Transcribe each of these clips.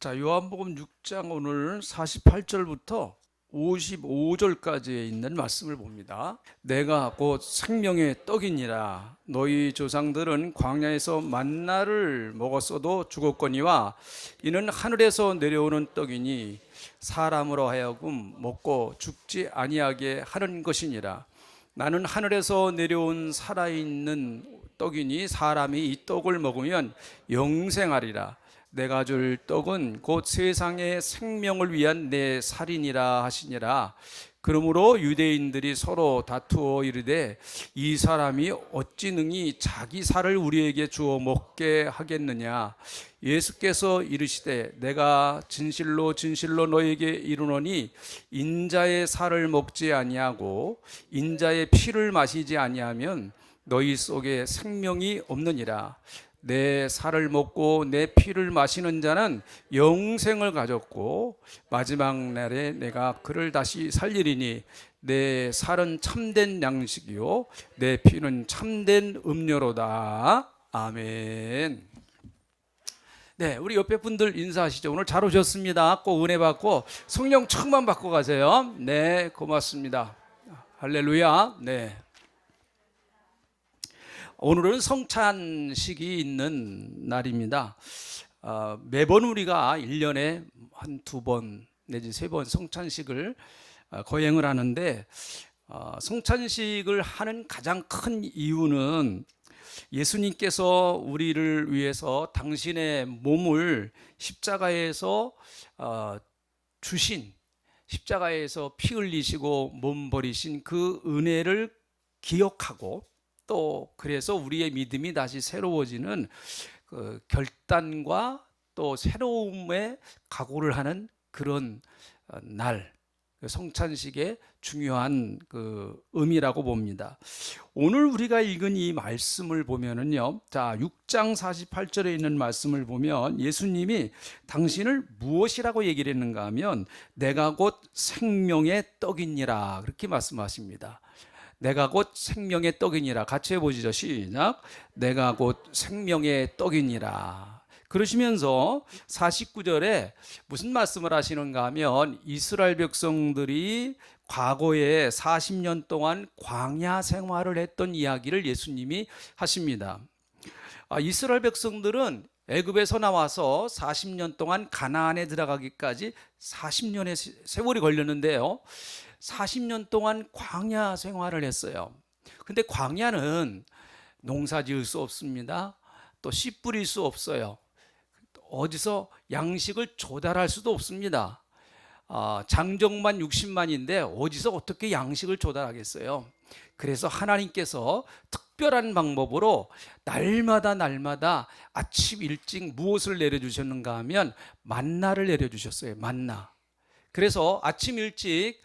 자, 요한복음 6장 오늘 48절부터 55절까지에 있는 말씀을 봅니다. 내가 곧 생명의 떡이니라. 너희 조상들은 광야에서 만나를 먹었어도 죽었거니와 이는 하늘에서 내려오는 떡이니 사람으로 하여금 먹고 죽지 아니하게 하는 것이니라. 나는 하늘에서 내려온 살아있는 떡이니 사람이 이 떡을 먹으면 영생하리라. 내가 줄 떡은 곧 세상의 생명을 위한 내 살이니라 하시니라. 그러므로 유대인들이 서로 다투어 이르되 이 사람이 어찌 능히 자기 살을 우리에게 주어 먹게 하겠느냐. 예수께서 이르시되 내가 진실로 진실로 너에게 이르노니 인자의 살을 먹지 아니하고 인자의 피를 마시지 아니하면 너희 속에 생명이 없느니라. 내 살을 먹고 내 피를 마시는 자는 영생을 가졌고 마지막 날에 내가 그를 다시 살리리니 내 살은 참된 양식이요 내 피는 참된 음료로다. 아멘. 네, 우리 옆에 분들 인사하시죠. 오늘 잘 오셨습니다. 꼭 은혜 받고 성령 충만 받고 가세요. 네, 고맙습니다. 할렐루야. 네. 오늘은 성찬식이 있는 날입니다. 매번 우리가 1년에 한 2번 내지 3번 성찬식을 거행을 하는데 성찬식을 하는 가장 큰 이유는 예수님께서 우리를 위해서 당신의 몸을 십자가에서 주신, 십자가에서 피 흘리시고 몸 버리신 그 은혜를 기억하고 또 그래서 우리의 믿음이 다시 새로워지는 그 결단과 또 새로움의 각오를 하는 그런 날, 성찬식의 중요한 그 의미라고 봅니다. 오늘 우리가 읽은 이 말씀을 보면은요, 자 6장 48절에 있는 말씀을 보면 예수님이 당신을 무엇이라고 얘기를 했는가 하면 내가 곧 생명의 떡이니라 그렇게 말씀하십니다. 내가 곧 생명의 떡이니라. 같이 해보시죠. 시작. 내가 곧 생명의 떡이니라. 그러시면서 49절에 무슨 말씀을 하시는가 하면 이스라엘 백성들이 과거에 40년 동안 광야 생활을 했던 이야기를 예수님이 하십니다. 이스라엘 백성들은 애굽에서 나와서 40년 동안 가나안에 들어가기까지 40년의 세월이 걸렸는데요. 40년 동안 광야 생활을 했어요. 근데 광야는 농사 지을 수 없습니다. 또 씨 뿌릴 수 없어요. 어디서 양식을 조달할 수도 없습니다. 장정만 60만인데 어디서 어떻게 양식을 조달하겠어요? 그래서 하나님께서 특별한 방법으로 날마다 아침 일찍 무엇을 내려주셨는가 하면 만나를 내려주셨어요. 만나. 그래서 아침 일찍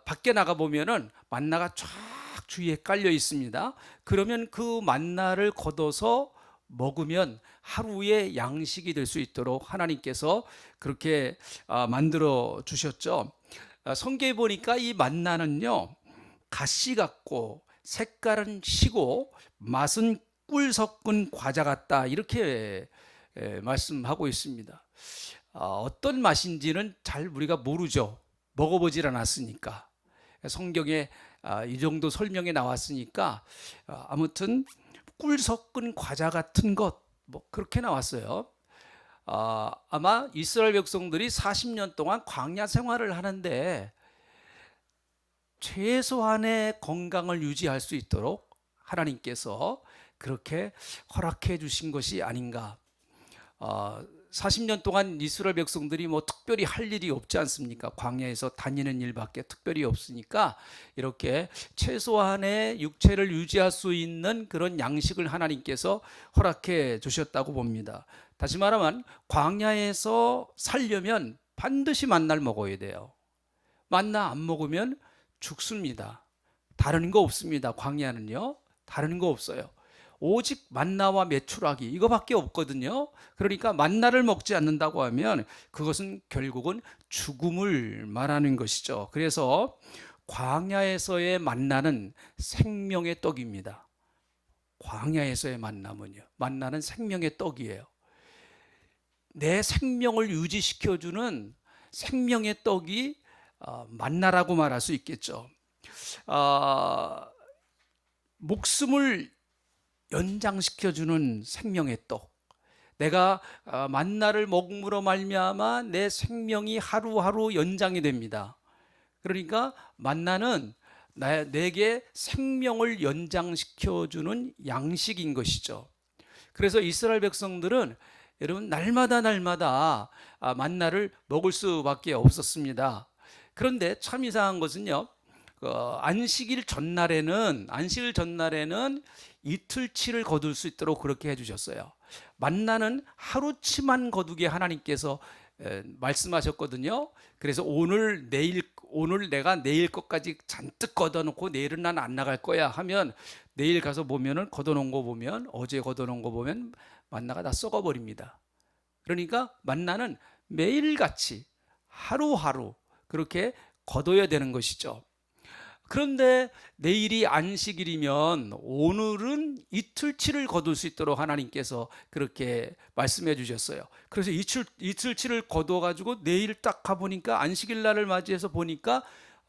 밖에 나가 보면은 만나가 쫙 주위에 깔려 있습니다. 그러면 그 만나를 걷어서 먹으면 하루의 양식이 될 수 있도록 하나님께서 그렇게 만들어 주셨죠. 성경에 보니까 이 만나는요, 가시 같고 색깔은 시고 맛은 꿀 섞은 과자 같다 이렇게 말씀하고 있습니다. 어떤 맛인지는 잘 우리가 모르죠. 먹어보질 않았으니까. 성경에 이 정도 설명이 나왔으니까 아무튼 꿀 섞은 과자 같은 것 뭐 그렇게 나왔어요. 아마 이스라엘 백성들이 40년 동안 광야 생활을 하는데 최소한의 건강을 유지할 수 있도록 하나님께서 그렇게 허락해 주신 것이 아닌가. 40년 동안 이스라엘 백성들이 뭐 특별히 할 일이 없지 않습니까? 광야에서 다니는 일밖에 특별히 없으니까 이렇게 최소한의 육체를 유지할 수 있는 그런 양식을 하나님께서 허락해 주셨다고 봅니다. 다시 말하면 광야에서 살려면 반드시 만나를 먹어야 돼요. 만나 안 먹으면 죽습니다. 다른 거 없습니다. 광야는요. 다른 거 없어요. 오직 만나와 메추라기 이거밖에 없거든요. 그러니까 만나를 먹지 않는다고 하면 그것은 결국은 죽음을 말하는 것이죠. 그래서 광야에서의 만나는 생명의 떡입니다. 광야에서의 만나는요. 만나는 생명의 떡이에요. 내 생명을 유지시켜주는 생명의 떡이 만나라고 말할 수 있겠죠. 목숨을 연장시켜주는 생명의 떡. 내가 만나를 먹음으로 말미암아 내 생명이 하루하루 연장이 됩니다. 그러니까 만나는 내게 생명을 연장시켜주는 양식인 것이죠. 그래서 이스라엘 백성들은 여러분 날마다 만나를 먹을 수밖에 없었습니다. 그런데 참 이상한 것은요, 안식일 전날에는 이틀치를 거둘 수 있도록 그렇게 해주셨어요. 만나는 하루치만 거두게 하나님께서 말씀하셨거든요. 그래서 오늘 내가 내일 것까지 잔뜩 걷어놓고 내일은 난 안 나갈 거야 하면 내일 가서 보면은 걷어놓은 거 보면 어제 걷어놓은 거 보면 만나가 다 썩어버립니다. 그러니까 만나는 매일같이 하루하루 그렇게 거둬야 되는 것이죠. 그런데 내일이 안식일이면 오늘은 이틀치를 거둘 수 있도록 하나님께서 그렇게 말씀해 주셨어요. 그래서 이틀치를 거둬 가지고 내일 딱 가보니까 안식일 날을 맞이해서 보니까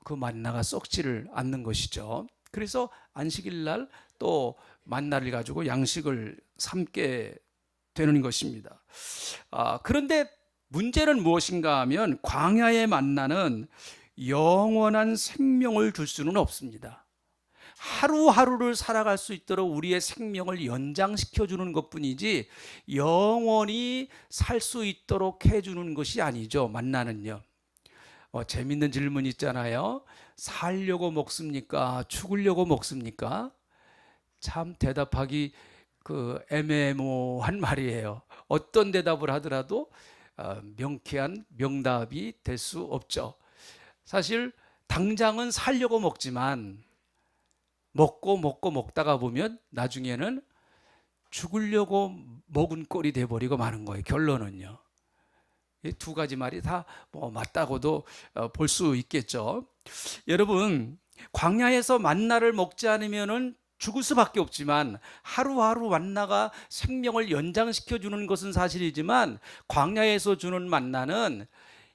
그 만나가 썩지를 않는 것이죠. 그래서 안식일 날 또 만나를 가지고 양식을 삼게 되는 것입니다. 그런데 문제는 무엇인가 하면 광야의 만나는 영원한 생명을 줄 수는 없습니다. 하루하루를 살아갈 수 있도록 우리의 생명을 연장시켜 주는 것뿐이지 영원히 살 수 있도록 해주는 것이 아니죠. 만나는요. 재밌는 질문 있잖아요. 살려고 먹습니까? 죽으려고 먹습니까? 참 대답하기 애매모호한 말이에요. 어떤 대답을 하더라도 명쾌한 명답이 될 수 없죠. 사실 당장은 살려고 먹지만 먹다가 보면 나중에는 죽으려고 먹은 꼴이 돼버리고 마는 거예요. 결론은요. 이 두 가지 말이 다 맞다고도 볼 수 있겠죠. 여러분, 광야에서 만나를 먹지 않으면은 죽을 수밖에 없지만 하루하루 만나가 생명을 연장시켜 주는 것은 사실이지만 광야에서 주는 만나는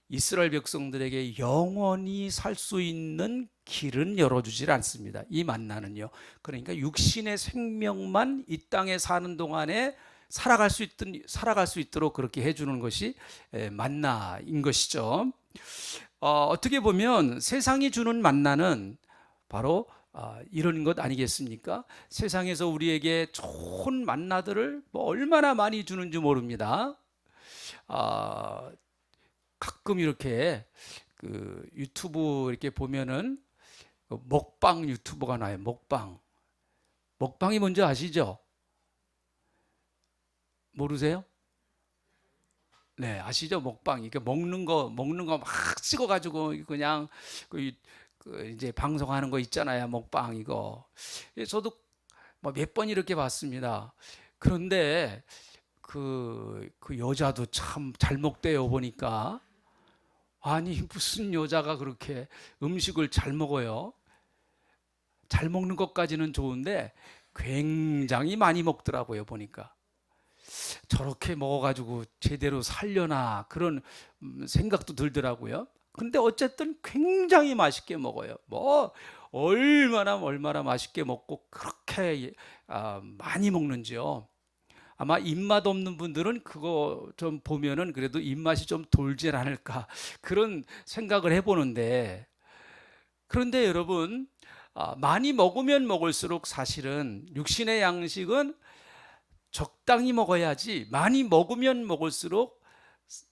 이스라엘 백성들에게 영원히 살 수 있는 길은 열어주질 않습니다. 이 만나는요. 그러니까 육신의 생명만 이 땅에 사는 동안에 살아갈 수 있도록 그렇게 해주는 것이 만나인 것이죠. 어떻게 보면 세상이 주는 만나는 바로 이런 것 아니겠습니까? 세상에서 우리에게 좋은 만나들을 얼마나 많이 주는지 모릅니다. 가끔 이렇게 유튜브 이렇게 보면은 먹방 유튜버가 나와요. 먹방이 뭔지 아시죠? 모르세요? 네, 아시죠? 먹방. 이게 먹는 거 막 찍어가지고 그냥 이제 방송하는 거 있잖아요. 먹방 이거. 저도 몇 번 이렇게 봤습니다. 그런데 그 여자도 참 잘 먹대요. 보니까. 아니, 무슨 여자가 그렇게 음식을 잘 먹어요? 잘 먹는 것까지는 좋은데 굉장히 많이 먹더라고요. 보니까. 저렇게 먹어가지고 제대로 살려나 그런 생각도 들더라고요. 근데 어쨌든 굉장히 맛있게 먹어요. 얼마나 맛있게 먹고 그렇게 많이 먹는지요. 아마 입맛 없는 분들은 그거 좀 보면은 그래도 입맛이 좀 돌질 않을까 그런 생각을 해보는데, 그런데 여러분, 많이 먹으면 먹을수록 사실은 육신의 양식은 적당히 먹어야지 많이 먹으면 먹을수록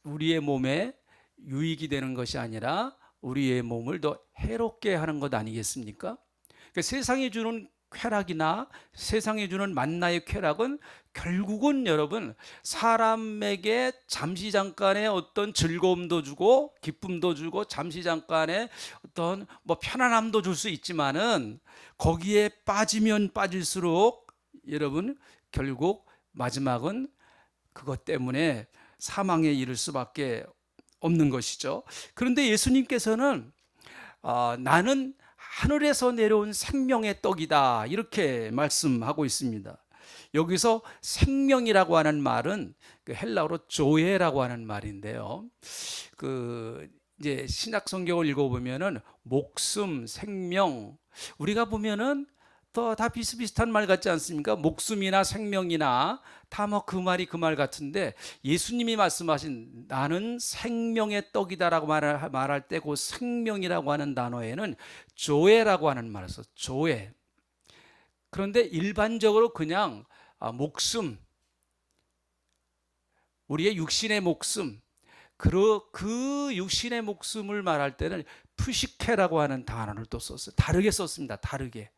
우리의 몸에 유익이 되는 것이 아니라 우리의 몸을 더 해롭게 하는 것 아니겠습니까? 그러니까 세상이 주는 쾌락이나 세상이 주는 만나의 쾌락은 결국은 여러분 사람에게 잠시 잠깐의 어떤 즐거움도 주고 기쁨도 주고 잠시 잠깐의 어떤 편안함도 줄 수 있지만은 거기에 빠지면 빠질수록 여러분 결국 마지막은 그것 때문에 사망에 이를 수밖에 없는 것이죠. 그런데 예수님께서는 나는 하늘에서 내려온 생명의 떡이다 이렇게 말씀하고 있습니다. 여기서 생명이라고 하는 말은 그 헬라어로 조에라고 하는 말인데요. 그 이제 신약 성경을 읽어보면은 목숨, 생명, 우리가 보면은 또 다 비슷비슷한 말 같지 않습니까? 목숨이나 생명이나 다 뭐 그 말이 그 말 같은데, 예수님이 말씀하신 나는 생명의 떡이다라고 말할 때 그 생명이라고 하는 단어에는 조에라고 하는 말을 써. 조에. 그런데 일반적으로 그냥 목숨, 우리의 육신의 목숨, 그 육신의 목숨을 말할 때는 푸시케라고 하는 단어를 또 썼어요. 다르게 썼습니다. 다르게.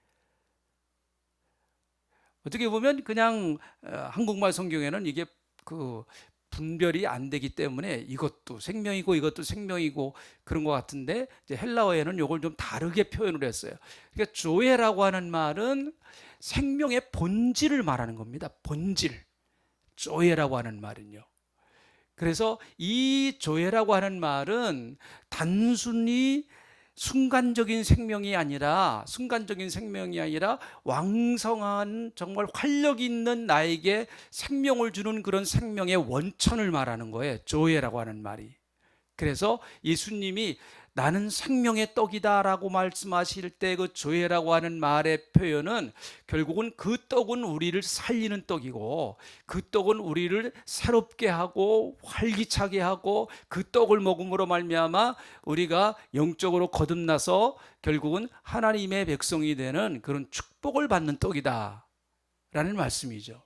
어떻게 보면 그냥 한국말 성경에는 이게 그 분별이 안 되기 때문에 이것도 생명이고 이것도 생명이고 그런 것 같은데, 이제 헬라어에는 이걸 좀 다르게 표현을 했어요. 그러니까 조에라고 하는 말은 생명의 본질을 말하는 겁니다. 본질. 조에라고 하는 말은요. 그래서 이 조에라고 하는 말은 단순히 순간적인 생명이 아니라 왕성한 정말 활력 있는 나에게 생명을 주는 그런 생명의 원천을 말하는 거예요. 조에라고 하는 말이. 그래서 예수님이 나는 생명의 떡이다라고 말씀하실 때 그 조에라고 하는 말의 표현은 결국은 그 떡은 우리를 살리는 떡이고, 그 떡은 우리를 새롭게 하고 활기차게 하고, 그 떡을 먹음으로 말미암아 우리가 영적으로 거듭나서 결국은 하나님의 백성이 되는 그런 축복을 받는 떡이다 라는 말씀이죠.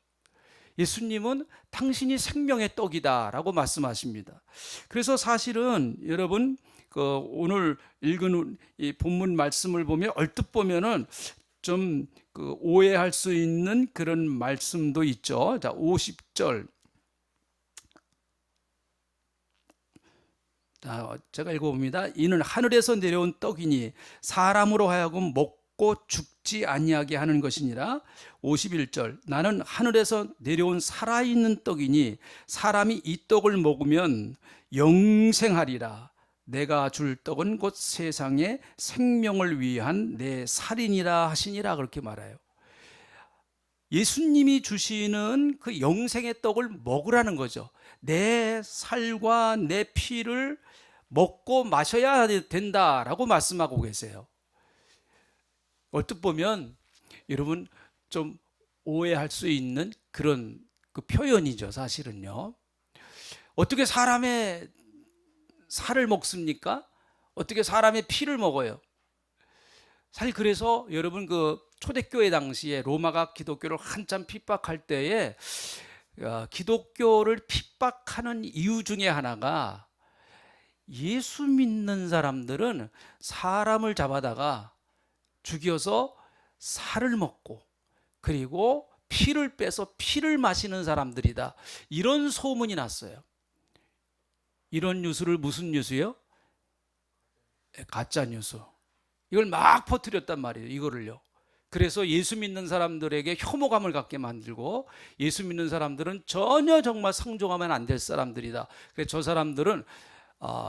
예수님은 당신이 생명의 떡이다라고 말씀하십니다. 그래서 사실은 여러분, 오늘 읽은 이 본문 말씀을 보면 얼뜻 보면은 좀 오해할 수 있는 그런 말씀도 있죠. 자, 50절. 제가 읽어봅니다. 이는 하늘에서 내려온 떡이니 사람으로 하여금 먹고 죽지 아니하게 하는 것이니라. 51절. 나는 하늘에서 내려온 살아있는 떡이니 사람이 이 떡을 먹으면 영생하리라. 내가 줄 떡은 곧 세상의 생명을 위한 내 살이니라 하시니라. 그렇게 말해요. 예수님이 주시는 그 영생의 떡을 먹으라는 거죠. 내 살과 내 피를 먹고 마셔야 된다라고 말씀하고 계세요. 얼뜻 보면 여러분 좀 오해할 수 있는 그런 그 표현이죠. 사실은요. 어떻게 사람의 살을 먹습니까? 어떻게 사람의 피를 먹어요? 사실 그래서 여러분 그 초대교회 당시에 로마가 기독교를 한참 핍박할 때에 기독교를 핍박하는 이유 중에 하나가, 예수 믿는 사람들은 사람을 잡아다가 죽여서 살을 먹고 그리고 피를 빼서 피를 마시는 사람들이다, 이런 소문이 났어요. 이런 뉴스를 무슨 뉴스예요? 가짜 뉴스. 이걸 막 퍼뜨렸단 말이에요. 이거를요. 그래서 예수 믿는 사람들에게 혐오감을 갖게 만들고, 예수 믿는 사람들은 전혀 정말 상종하면 안 될 사람들이다. 그래서 저 사람들은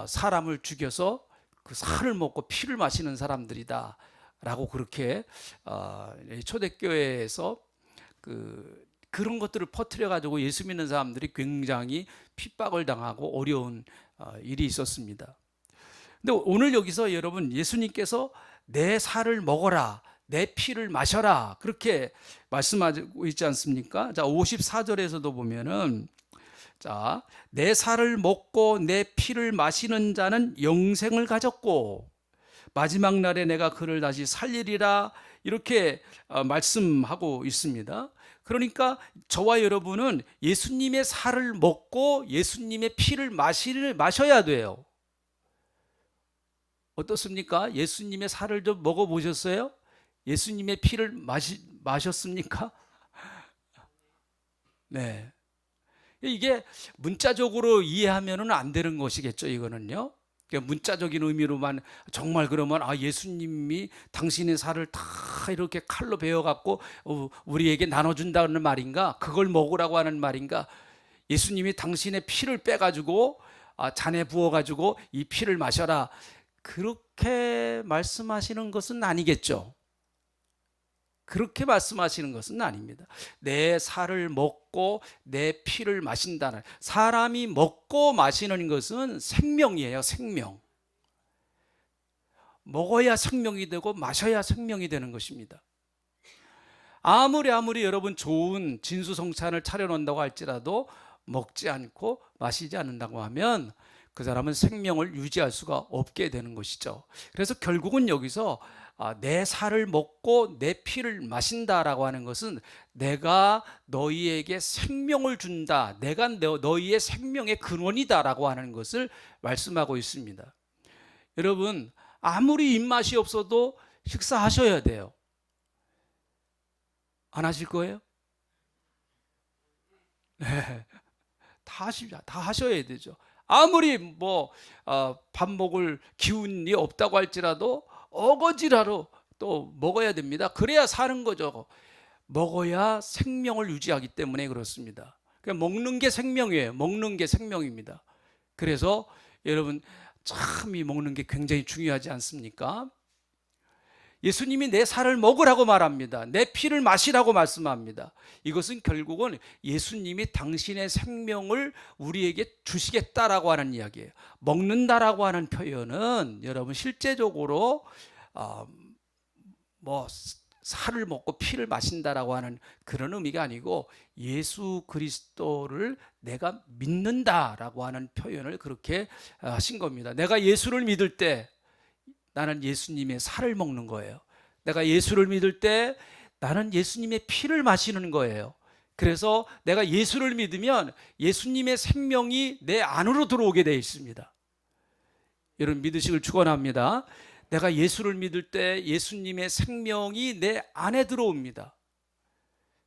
사람을 죽여서 그 살을 먹고 피를 마시는 사람들이다 라고 그렇게 초대교회에서 그런 것들을 퍼뜨려 가지고 예수 믿는 사람들이 굉장히 핍박을 당하고 어려운 일이 있었습니다. 근데 오늘 여기서 여러분, 예수님께서 내 살을 먹어라, 내 피를 마셔라, 그렇게 말씀하고 있지 않습니까? 자, 54절에서도 보면은, 자, 내 살을 먹고 내 피를 마시는 자는 영생을 가졌고 마지막 날에 내가 그를 다시 살리리라, 이렇게 말씀하고 있습니다. 그러니까 저와 여러분은 예수님의 살을 먹고 예수님의 피를 마셔야 돼요. 어떻습니까? 예수님의 살을 좀 먹어보셨어요? 예수님의 피를 마셨습니까? 네. 이게 문자적으로 이해하면은 안 되는 것이겠죠, 이거는요. 문자적인 의미로만 정말 그러면 예수님이 당신의 살을 다 이렇게 칼로 베어갖고 우리에게 나눠준다는 말인가? 그걸 먹으라고 하는 말인가? 예수님이 당신의 피를 빼가지고 잔에 부어가지고 이 피를 마셔라, 그렇게 말씀하시는 것은 아니겠죠. 그렇게 말씀하시는 것은 아닙니다. 내 살을 먹고 내 피를 마신다는, 사람이 먹고 마시는 것은 생명이에요. 생명. 먹어야 생명이 되고 마셔야 생명이 되는 것입니다. 아무리 여러분 좋은 진수성찬을 차려놓는다고 할지라도 먹지 않고 마시지 않는다고 하면 그 사람은 생명을 유지할 수가 없게 되는 것이죠. 그래서 결국은 여기서 내 살을 먹고 내 피를 마신다라고 하는 것은 내가 너희에게 생명을 준다, 내가 너희의 생명의 근원이다라고 하는 것을 말씀하고 있습니다. 여러분, 아무리 입맛이 없어도 식사하셔야 돼요. 안 하실 거예요? 네, 다 하셔야 되죠. 아무리 밥 먹을 기운이 없다고 할지라도 어거지라도 또 먹어야 됩니다. 그래야 사는 거죠. 먹어야 생명을 유지하기 때문에 그렇습니다. 그러니까 먹는 게 생명이에요. 먹는 게 생명입니다. 그래서 여러분, 참 이 먹는 게 굉장히 중요하지 않습니까? 예수님이 내 살을 먹으라고 말합니다. 내 피를 마시라고 말씀합니다. 이것은 결국은 예수님이 당신의 생명을 우리에게 주시겠다라고 하는 이야기예요. 먹는다라고 하는 표현은 여러분 실제적으로 살을 먹고 피를 마신다라고 하는 그런 의미가 아니고 예수 그리스도를 내가 믿는다라고 하는 표현을 그렇게 하신 겁니다. 내가 예수를 믿을 때 나는 예수님의 살을 먹는 거예요. 내가 예수를 믿을 때 나는 예수님의 피를 마시는 거예요. 그래서 내가 예수를 믿으면 예수님의 생명이 내 안으로 들어오게 되어 있습니다. 여러분 믿으시길 축원합니다. 내가 예수를 믿을 때 예수님의 생명이 내 안에 들어옵니다.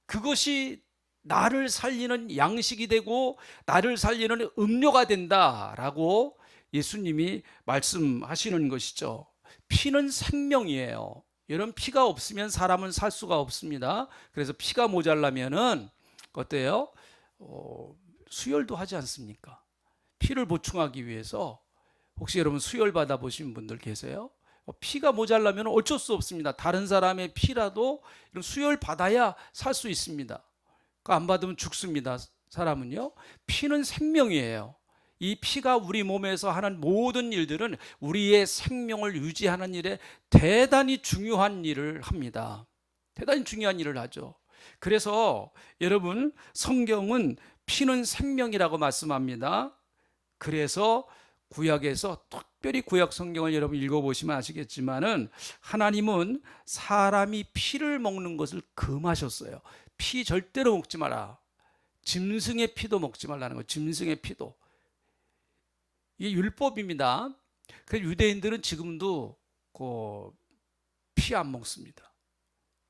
그것이 나를 살리는 양식이 되고 나를 살리는 음료가 된다라고 예수님이 말씀하시는 것이죠. 피는 생명이에요. 여러분, 피가 없으면 사람은 살 수가 없습니다. 그래서 피가 모자라면은 어때요? 수혈도 하지 않습니까? 피를 보충하기 위해서. 혹시 여러분 수혈 받아보신 분들 계세요? 피가 모자라면 어쩔 수 없습니다. 다른 사람의 피라도 수혈 받아야 살 수 있습니다. 안 받으면 죽습니다. 사람은요. 피는 생명이에요. 이 피가 우리 몸에서 하는 모든 일들은 우리의 생명을 유지하는 일에 대단히 중요한 일을 합니다. 대단히 중요한 일을 하죠. 그래서 여러분, 성경은 피는 생명이라고 말씀합니다. 그래서 구약에서 특별히 구약 성경을 여러분 읽어보시면 아시겠지만은 하나님은 사람이 피를 먹는 것을 금하셨어요. 피 절대로 먹지 마라. 짐승의 피도 먹지 말라는 거예요. 짐승의 피도. 이게 율법입니다. 그래서 유대인들은 지금도 피 안 먹습니다.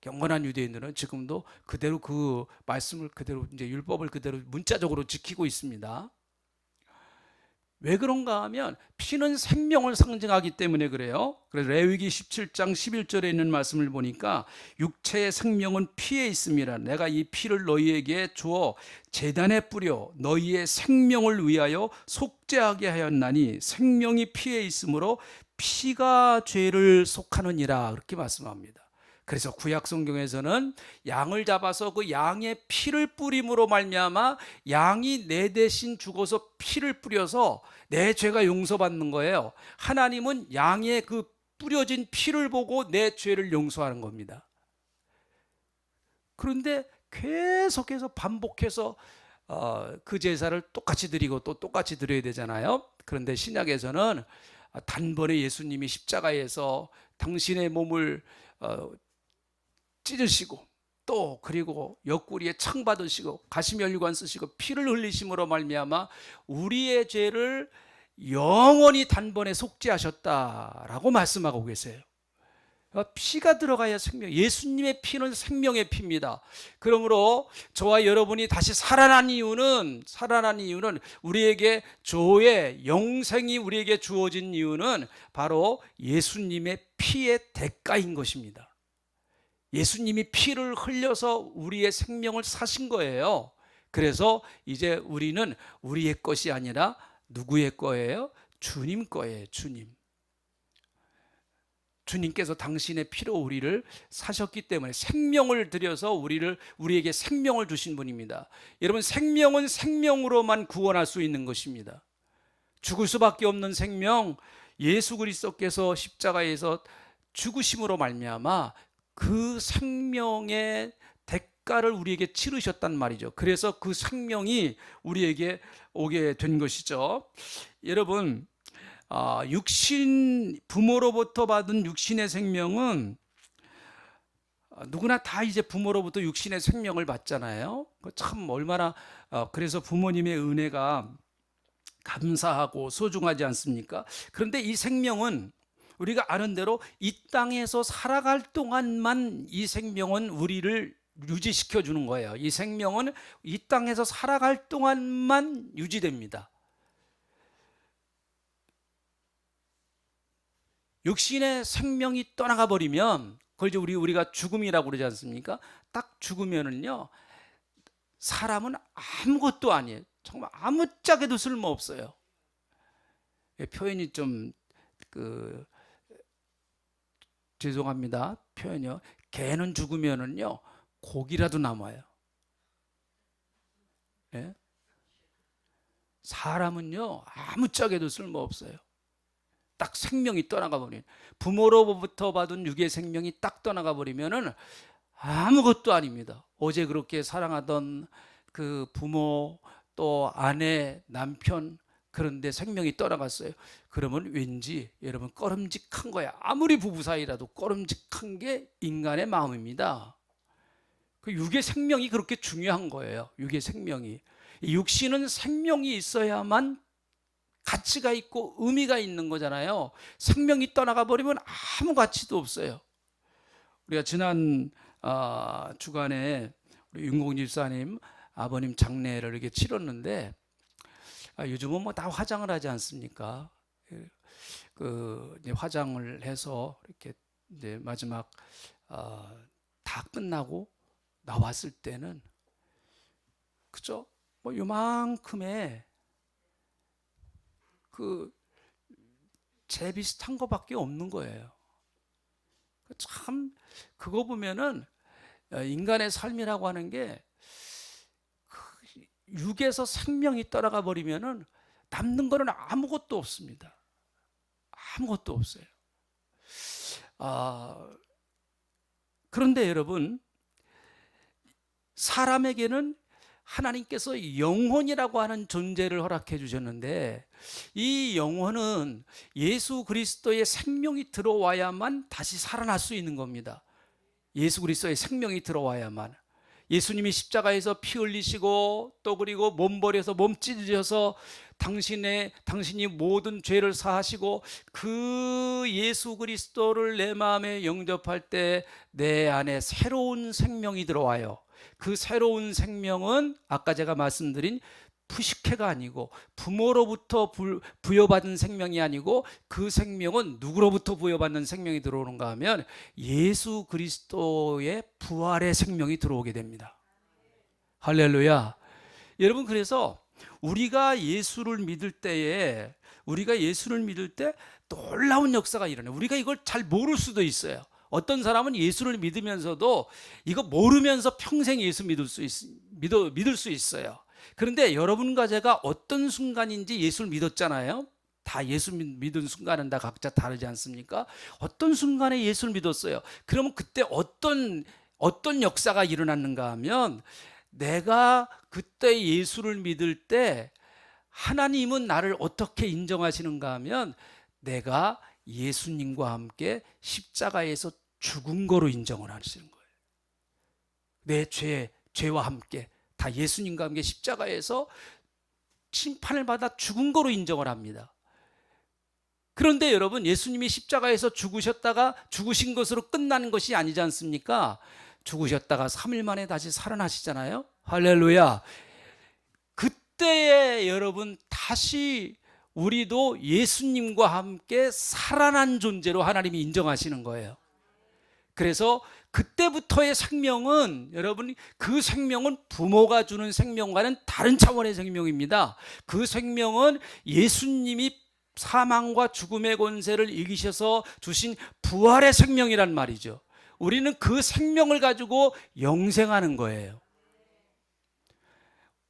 경건한 유대인들은 지금도 그대로 그 말씀을 그대로 이제 율법을 그대로 문자적으로 지키고 있습니다. 왜 그런가 하면 피는 생명을 상징하기 때문에 그래요. 그래서 레위기 17장 11절에 있는 말씀을 보니까 육체의 생명은 피에 있음이라. 내가 이 피를 너희에게 주어 제단에 뿌려 너희의 생명을 위하여 속죄하게 하였나니 생명이 피에 있으므로 피가 죄를 속하느니라. 그렇게 말씀합니다. 그래서 구약 성경에서는 양을 잡아서 그 양의 피를 뿌림으로 말미암아 양이 내 대신 죽어서 피를 뿌려서 내 죄가 용서받는 거예요. 하나님은 양의 그 뿌려진 피를 보고 내 죄를 용서하는 겁니다. 그런데 계속해서 반복해서 그 제사를 똑같이 드리고 또 똑같이 드려야 되잖아요. 그런데 신약에서는 단번에 예수님이 십자가에서 당신의 몸을 찢으시고 또 그리고 옆구리에 창 받으시고 가시면류관 쓰시고 피를 흘리심으로 말미암아 우리의 죄를 영원히 단번에 속죄하셨다라고 말씀하고 계세요. 피가 들어가야 생명. 예수님의 피는 생명의 피입니다. 그러므로 저와 여러분이 다시 살아난 이유는 우리에게 조의 영생이 우리에게 주어진 이유는 바로 예수님의 피의 대가인 것입니다. 예수님이 피를 흘려서 우리의 생명을 사신 거예요. 그래서 이제 우리는 우리의 것이 아니라 누구의 거예요? 주님 거예요. 주님. 주님께서 당신의 피로 우리를 사셨기 때문에 생명을 들여서 우리에게 생명을 주신 분입니다. 여러분, 생명은 생명으로만 구원할 수 있는 것입니다. 죽을 수밖에 없는 생명, 예수 그리스도께서 십자가에서 죽으심으로 말미암아 그 생명의 대가를 우리에게 치르셨단 말이죠. 그래서 그 생명이 우리에게 오게 된 것이죠. 여러분, 부모로부터 받은 육신의 생명은 누구나 다 이제 부모로부터 육신의 생명을 받잖아요. 참 얼마나 그래서 부모님의 은혜가 감사하고 소중하지 않습니까? 그런데 이 생명은 우리가 아는 대로 이 땅에서 살아갈 동안만 이 생명은 우리를 유지시켜 주는 거예요. 이 생명은 이 땅에서 살아갈 동안만 유지됩니다. 육신의 생명이 떠나가 버리면 그걸 이제 우리가 죽음이라고 그러지 않습니까? 딱 죽으면은요, 사람은 아무것도 아니에요. 정말 아무짝에도 쓸모 없어요. 표현이 좀 죄송합니다. 표현이요. 개는 죽으면은요, 고기라도 남아요. 네? 사람은요, 아무짝에도 쓸모 없어요. 딱 생명이 떠나가 버린, 부모로부터 받은 육의 생명이 딱 떠나가 버리면은 아무것도 아닙니다. 어제 그렇게 사랑하던 그 부모, 또 아내, 남편, 그런데 생명이 떠나갔어요. 그러면 왠지 여러분 꺼름직한 거야. 아무리 부부 사이라도 꺼름직한 게 인간의 마음입니다. 그 육의 생명이 그렇게 중요한 거예요. 육의 생명이. 육신은 생명이 있어야만 가치가 있고 의미가 있는 거잖아요. 생명이 떠나가 버리면 아무 가치도 없어요. 우리가 지난 주간에 우리 윤공 집사님 아버님 장례를 이렇게 치렀는데, 요즘은 뭐 다 화장을 하지 않습니까? 이제 화장을 해서 이렇게 이제 마지막 다 끝나고 나왔을 때는, 그죠? 뭐 요만큼의 재 비슷한 거밖에 없는 거예요. 참 그거 보면은 인간의 삶이라고 하는 게 육에서 생명이 떠나가 버리면은 남는 거는 아무것도 없습니다. 아무것도 없어요. 그런데 여러분, 사람에게는 하나님께서 영혼이라고 하는 존재를 허락해 주셨는데, 이 영혼은 예수 그리스도의 생명이 들어와야만 다시 살아날 수 있는 겁니다. 예수 그리스도의 생명이 들어와야만. 예수님이 십자가에서 피 흘리시고 또 그리고 몸버려서 몸 찢으셔서 당신이 모든 죄를 사하시고 그 예수 그리스도를 내 마음에 영접할 때 내 안에 새로운 생명이 들어와요. 그 새로운 생명은 아까 제가 말씀드린 푸시케가 아니고 부모로부터 부여받은 생명이 아니고, 그 생명은 누구로부터 부여받는 생명이 들어오는가 하면 예수 그리스도의 부활의 생명이 들어오게 됩니다. 할렐루야. 여러분, 그래서 우리가 예수를 믿을 때 놀라운 역사가 일어나요. 우리가 이걸 잘 모를 수도 있어요. 어떤 사람은 예수를 믿으면서도 이거 모르면서 평생 예수 믿을 수 있어요. 그런데 여러분과 제가 어떤 순간인지 예수를 믿었잖아요. 다 예수 믿은 순간은 다 각자 다르지 않습니까? 어떤 순간에 예수를 믿었어요. 그러면 그때 어떤 역사가 일어났는가 하면, 내가 그때 예수를 믿을 때 하나님은 나를 어떻게 인정하시는가 하면, 내가 예수님과 함께 십자가에서 죽은 거로 인정을 하시는 거예요. 내 죄와 함께 다 예수님과 함께 십자가에서 심판을 받아 죽은 거로 인정을 합니다. 그런데 여러분, 예수님이 십자가에서 죽으신 것으로 끝나는 것이 아니지 않습니까? 죽으셨다가 3일 만에 다시 살아나시잖아요. 할렐루야. 그때에 여러분 다시 우리도 예수님과 함께 살아난 존재로 하나님이 인정하시는 거예요. 그래서 그때부터의 생명은, 여러분, 그 생명은 부모가 주는 생명과는 다른 차원의 생명입니다. 그 생명은 예수님이 사망과 죽음의 권세를 이기셔서 주신 부활의 생명이란 말이죠. 우리는 그 생명을 가지고 영생하는 거예요.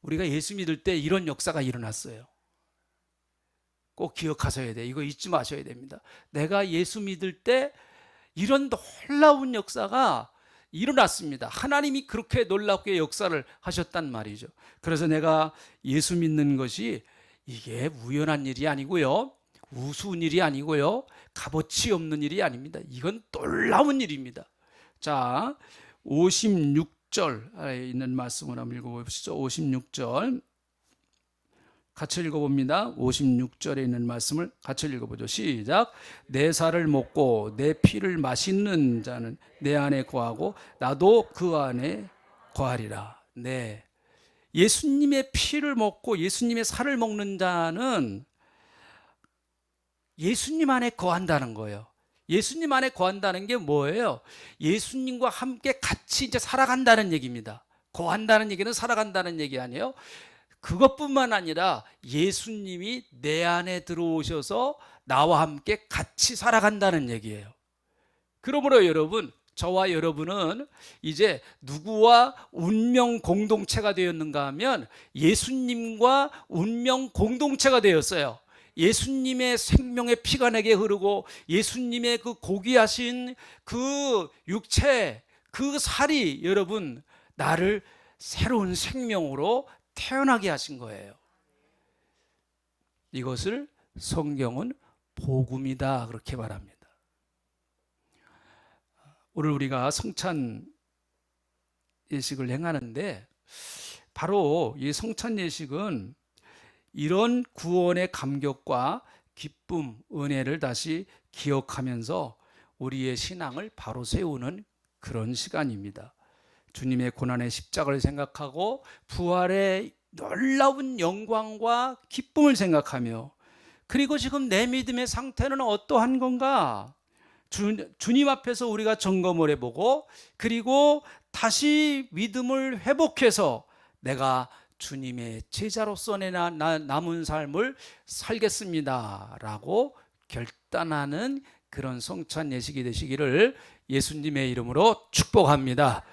우리가 예수 믿을 때 이런 역사가 일어났어요. 꼭 기억하셔야 돼요. 이거 잊지 마셔야 됩니다. 내가 예수 믿을 때 이런 놀라운 역사가 일어났습니다. 하나님이 그렇게 놀랍게 역사를 하셨단 말이죠. 그래서 내가 예수 믿는 것이 이게 우연한 일이 아니고요, 우스운 일이 아니고요, 값어치 없는 일이 아닙니다. 이건 놀라운 일입니다. 자, 56절에 있는 말씀을 한번 읽어보시죠. 56절 같이 읽어봅니다. 56절에 있는 말씀을 같이 읽어보죠. 시작. 내 살을 먹고 내 피를 마시는 자는 내 안에 거하고 나도 그 안에 거하리라. 네, 예수님의 피를 먹고 예수님의 살을 먹는 자는 예수님 안에 거한다는 거예요. 예수님 안에 거한다는 게 뭐예요? 예수님과 함께 같이 이제 살아간다는 얘기입니다. 거한다는 얘기는 살아간다는 얘기 아니에요? 그것뿐만 아니라 예수님이 내 안에 들어오셔서 나와 함께 같이 살아간다는 얘기예요. 그러므로 여러분, 저와 여러분은 이제 누구와 운명 공동체가 되었는가 하면 예수님과 운명 공동체가 되었어요. 예수님의 생명의 피가 내게 흐르고 예수님의 그 고귀하신 그 육체, 그 살이 여러분 나를 새로운 생명으로 태어나게 하신 거예요. 이것을 성경은 복음이다 그렇게 말합니다. 오늘 우리가 성찬 예식을 행하는데 바로 이 성찬 예식은 이런 구원의 감격과 기쁨, 은혜를 다시 기억하면서 우리의 신앙을 바로 세우는 그런 시간입니다. 주님의 고난의 십자가를 생각하고 부활의 놀라운 영광과 기쁨을 생각하며, 그리고 지금 내 믿음의 상태는 어떠한 건가? 주님 앞에서 우리가 점검을 해보고, 그리고 다시 믿음을 회복해서 내가 주님의 제자로서 내 남은 삶을 살겠습니다 라고 결단하는 그런 성찬 예식이 되시기를 예수님의 이름으로 축복합니다.